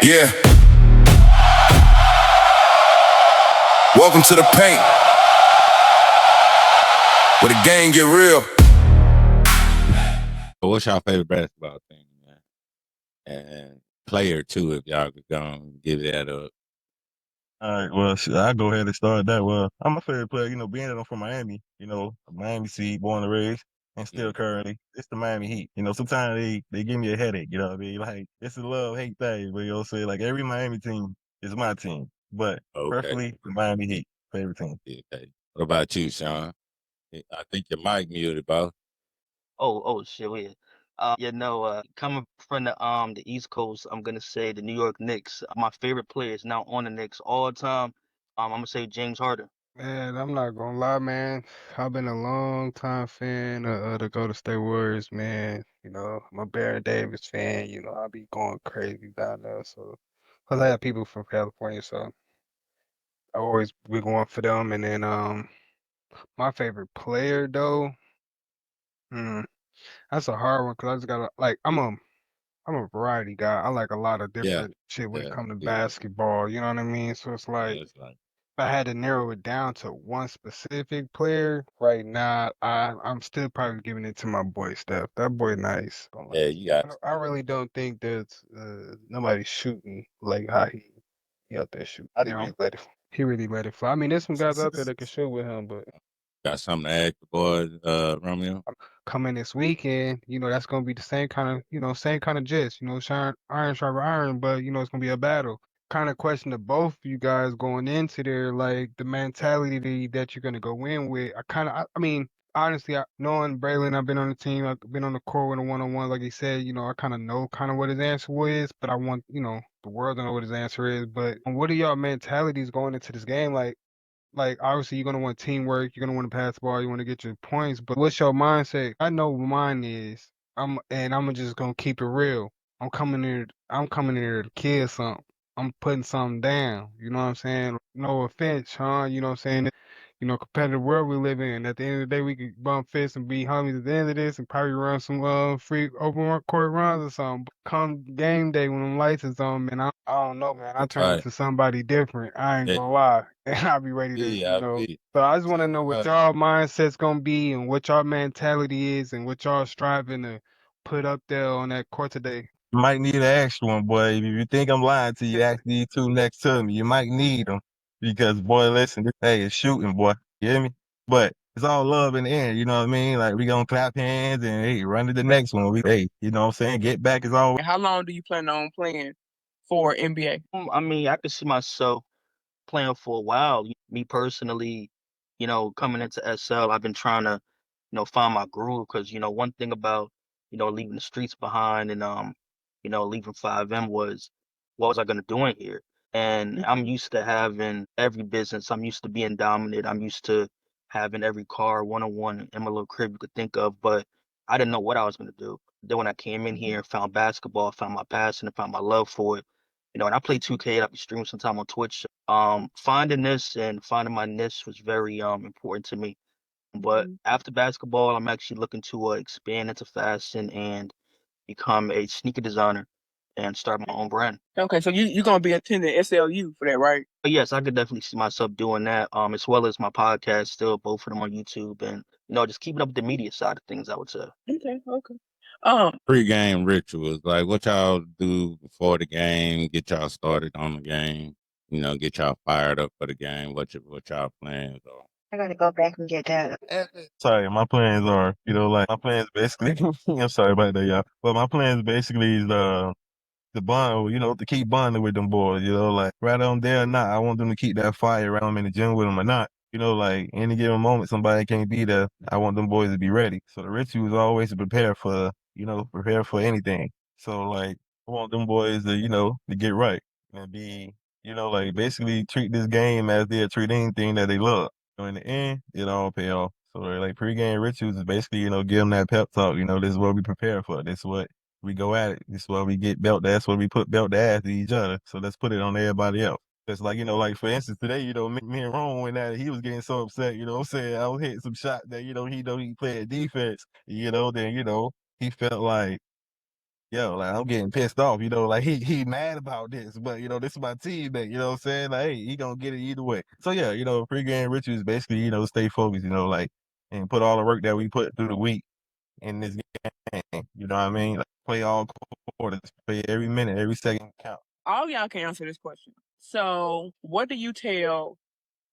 Yeah. Welcome to the paint, where the game get real. What's your favorite basketball team, man? And player too, if y'all could go and give that up. All right, well, I'll go ahead and start that. Well, I'm a favorite player, being that I'm from Miami, Miami seed, born and raised, and still currently, it's the Miami Heat. Sometimes they give me a headache, you know what I mean? Like, it's a love-hate thing, but like every Miami team is my team, but Okay. preferably the Miami Heat, favorite team. Okay. What about you, Sean? I think your mic muted, bro. Oh, shit, weird. Coming from the East Coast, I'm gonna say the New York Knicks. My favorite player is now on the Knicks all time. I'm gonna say James Harden. Man, I'm not gonna lie, man. I've been a long time fan of the Golden State Warriors, man. I'm a Baron Davis fan. I'll be going crazy down there. So, 'cause I have people from California, so I always be going for them. And then, my favorite player though, hmm, that's a hard one 'cause I just gotta like I'm a variety guy. I like a lot of Yeah. different shit when it Yeah. comes to Yeah. basketball. You know what I mean? So it's like. It's like, If I had to narrow it down to one specific player right now, I'm still probably giving it to my boy Steph. That boy nice. yeah, you got I really don't think there's nobody shooting like how he out there shooting. I He agree. really let it. He really let it fly. I mean, there's some guys out there that can shoot with him, but something to ask the boys, Romeo. coming this weekend, that's gonna be the same kind of gist. Iron sharper iron, but it's gonna be a battle. Kind of question to both of you guys going into there, like the mentality that you're gonna go in with. I mean, honestly, knowing Braylon, I've been on the team, I've been on the court with a one-on-one, like he said, I kind of know kind of what his answer is, but I want, the world to know what his answer is. But what are y'all mentalities going into this game? Like obviously you're gonna want teamwork, you're gonna want to pass the ball, you want to get your points, but what's your mindset? I know what mine is. I'm just gonna keep it real. I'm coming in here to kill something. I'm putting something down. You know what I'm saying? No offense, huh? You know what I'm saying? Competitive world we live in. At the end of the day, we could bump fists and be homies at the end of this and probably run some free open court runs or something. But come game day when them lights is on, man, I don't know, man. I turn Right. into somebody different. I ain't Yeah. gonna lie. And I'll be ready to, I feel. So I just want to know what y'all mindset's gonna be and what y'all mentality is and what y'all striving to put up there on that court today. You might need an extra one, boy. If you think I'm lying to you, ask these two next to me. You might need them because, boy, listen, hey, it's shooting, boy. You hear me? But it's all love in the end. You know what I mean? Like we gonna clap hands and hey, run to the next one. Hey, you know what I'm saying? Get back as always. How long do you plan on playing for NBA? I mean, I could see myself playing for a while. Me personally, coming into SL, I've been trying to, find my groove because, one thing about, leaving the streets behind and leaving 5M was what was I gonna do in here? And I'm used to having every business. I'm used to being dominant. I'm used to having every car one-on-one in my little crib you could think of, but I didn't know what I was gonna do. Then when I came in here and found basketball, found my passion and found my love for it, and I play 2K, I be streaming sometime on Twitch. Finding this and finding my niche was very important to me. But after basketball, I'm actually looking to expand into fashion and become a sneaker designer and start my own brand. Okay, so you're gonna be attending SLU for that, right? But yes, I could definitely see myself doing that. As well as my podcast, still both of them on YouTube, and just keeping up with the media side of things, I would say. Okay. Um, Pre-game rituals, like what y'all do before the game, get y'all started on the game, get y'all fired up for the game, what y'all plans are. I gotta go back and get that. Sorry, my plans are, like my plans basically. I'm sorry about that, y'all. But my plans basically is the bond, to keep bonding with them boys, like whether I'm there or not, I want them to keep that fire around them in the gym with them or not. Like any given moment somebody can't be there, I want them boys to be ready. So the ritual is always to prepare for anything. So like I want them boys to, to get right and be, like basically treat this game as they treat anything that they love. So in the end, it all pay off. So like pregame rituals is basically, give them that pep talk, this is what we prepare for. This is what we go at it. This is why we get belt. That's why we put belt to ass to each other. So let's put it on everybody else. It's like, like for instance, today, me and Ron went at it. He was getting so upset, what I'm saying? I was hitting some shot that, he played defense, then, he felt like yo, like I'm getting pissed off, like he mad about this, but this is my teammate, you know what I'm saying? Like, hey, he gonna get it either way. So yeah, pregame rituals basically, stay focused, like and put all the work that we put through the week in this game. You know what I mean? Like, play all quarters, play every minute, every second count. All y'all can answer this question. So, what do you tell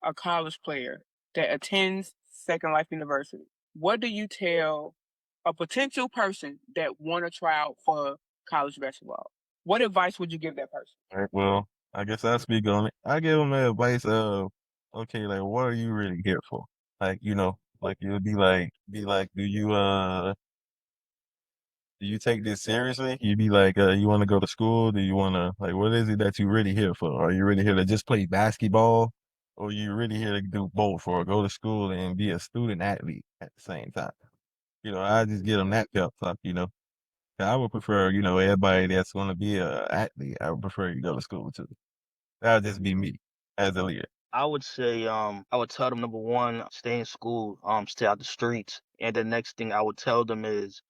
a college player that attends Second Life University? What do you tell a potential person that want to try out for college basketball? What advice would you give that person? All right, well, I guess I'll speak on it. I give them the advice of, okay, like, what are you really here for? Like, like you'll be like, do you take this seriously? You be like, you want to go to school? Do you want to, like, what is it that you really here for? Are you really here to just play basketball? Or you really here to do both or go to school and be a student athlete at the same time? I just get them that pep talk. I would prefer, everybody that's going to be a athlete, I would prefer you go to school too. That would just be me as a leader. I would say, I would tell them number one, stay in school, stay out the streets. And the next thing I would tell them is,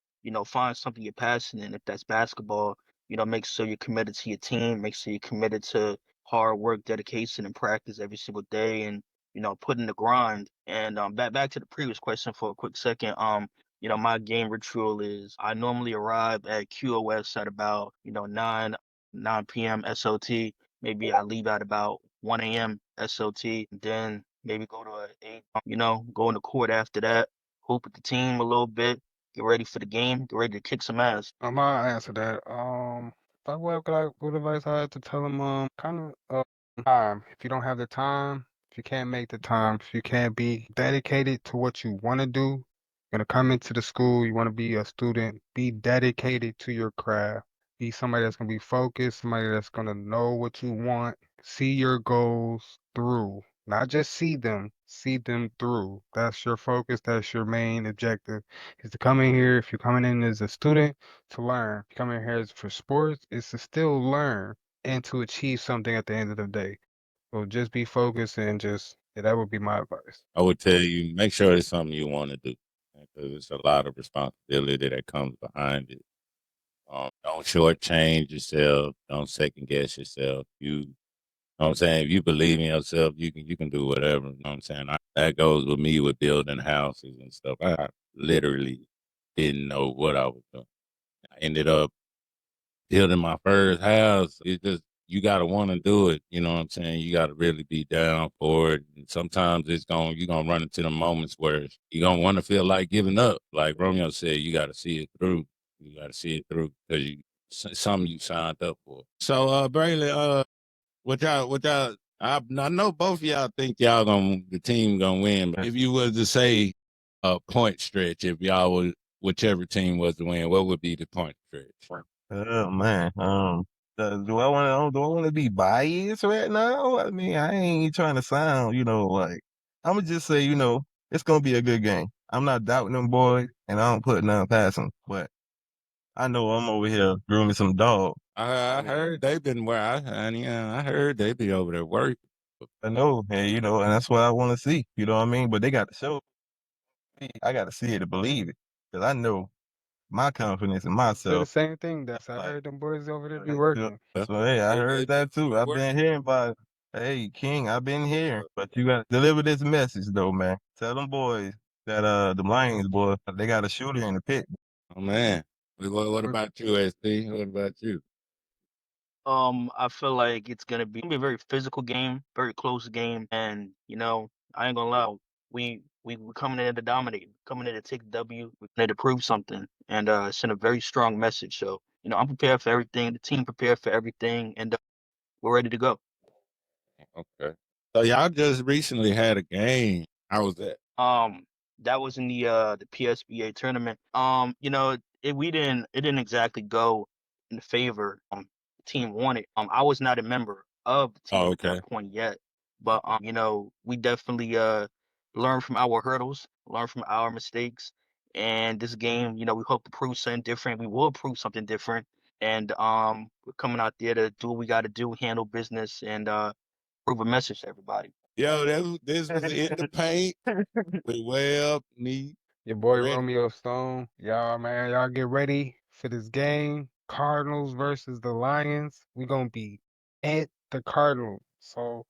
find something you're passionate in. If that's basketball, make sure you're committed to your team, make sure you're committed to hard work, dedication, and practice every single day, and put in the grind. And back to the previous question for a quick second. My game ritual is I normally arrive at QOS at about 9 p.m. SOT. Maybe I leave at about 1 a.m. SOT, then maybe go to a 8, go in the court after that, hoop with the team a little bit, get ready for the game, get ready to kick some ass. I'll answer that. What advice I had to tell him? Kind of time. If you don't have the time, if you can't make the time, if you can't be dedicated to what you want to do, you're gonna come into the school. You want to be a student. Be dedicated to your craft. Be somebody that's gonna be focused. Somebody that's gonna know what you want. See your goals through. Not just see them through. That's your focus. That's your main objective. Is to come in here. If you're coming in as a student, to learn. If you're coming in here for sports, it's to still learn and to achieve something at the end of the day. So just be focused and that would be my advice. I would tell you, make sure it's something you want to do because it's a lot of responsibility that comes behind it. Don't shortchange yourself. Don't second guess yourself. You know what I'm saying? If you believe in yourself, you can do whatever. You know what I'm saying? That goes with me with building houses and stuff. I literally didn't know what I was doing. I ended up building my first house. It just you gotta want to do it. You know what I'm saying? You gotta really be down for it. And sometimes you're gonna run into the moments where you're gonna want to feel like giving up. Like Romeo said, you gotta see it through. You gotta see it through because something you signed up for. So Braylon, what y'all I know both of y'all think the team gonna win, but if you was to say a point stretch, if y'all would whichever team was to win, what would be the point stretch? Oh man, do I want to be biased right now? I mean, I ain't trying to sound, like I'm gonna just say, it's gonna be a good game. I'm not doubting them boys, and I don't put nothing past them. But I know I'm over here grooming some dog. I heard they've been I heard they be over there working. I know, and and that's what I want to see. You know what I mean? But they got to show me. I got to see it to believe it, because I know my confidence in Say the myself. same thing. I Like, heard them boys over there be so, working. so hey, I heard that too. I've been hearing about. Hey, King, I've been hearing, but you got to deliver this message though, man. Tell them boys that the Lions boy, they got a shooter in the pit. Oh man. What about you, SD? What about you? I feel like it's gonna be a very physical game, very close game, and I ain't gonna lie, we coming in to dominate, coming in to take the W, we're in to prove something, and send a very strong message. So I'm prepared for everything, the team prepared for everything, and we're ready to go. Okay. So y'all just recently had a game. How was that? That was in the PSBA tournament. It didn't exactly go in favor. The team won it. I was not a member of the team Oh, at okay. that point yet, but we definitely learned from our hurdles, learned from our mistakes, and this game, we hope to prove something different. We will prove something different, and we're coming out there to do what we got to do, handle business, and prove a message to everybody. Yo, this was in the paint with Webb, me, Your boy Rick. Romeo Stone. Y'all, man, y'all get ready for this game. Cardinals versus the Lions. We're gonna be at the Cardinals. So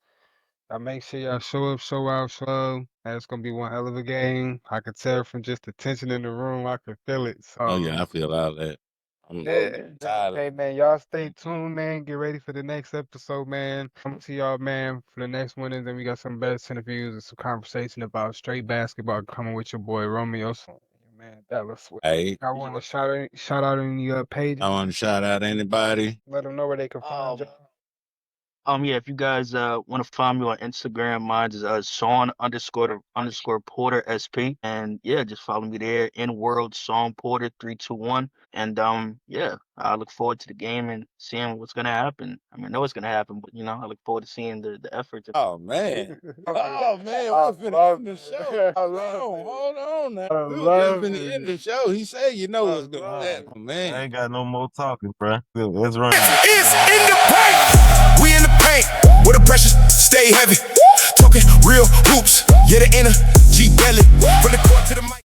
I make sure y'all show up, show out, show up. That's gonna be one hell of a game. I could tell from just the tension in the room, I could feel it. Oh So yeah, I feel all that. I'm yeah. tired. Hey man, y'all stay tuned, man. Get ready for the next episode, man. I'm to y'all, man, for the next one, and then we got some best interviews and some conversation about straight basketball coming with your boy Romeo. So, man, that was sweet. Hey, I want to shout out any pages. I want to shout out anybody. Let them know where they can find y'all. Yeah, if you guys want to find me on Instagram, mine is Sean_Porter SP, and yeah, just follow me there. In World Sean Porter 321, and yeah, I look forward to the game and seeing what's gonna happen. I mean, I know it's gonna happen, but I look forward to seeing the efforts. Oh man. Oh man, I we're finna love end the it. show. I love Hold on now. I We was love just finna end it. the show. He said you know I what's gonna love happen, I man. ain't got no more talking, bruh. Let's run. It's in the paint. We in the paint. Where the pressure stay heavy. Talking real hoops. Yeah, the energy belly. From the court to the mic.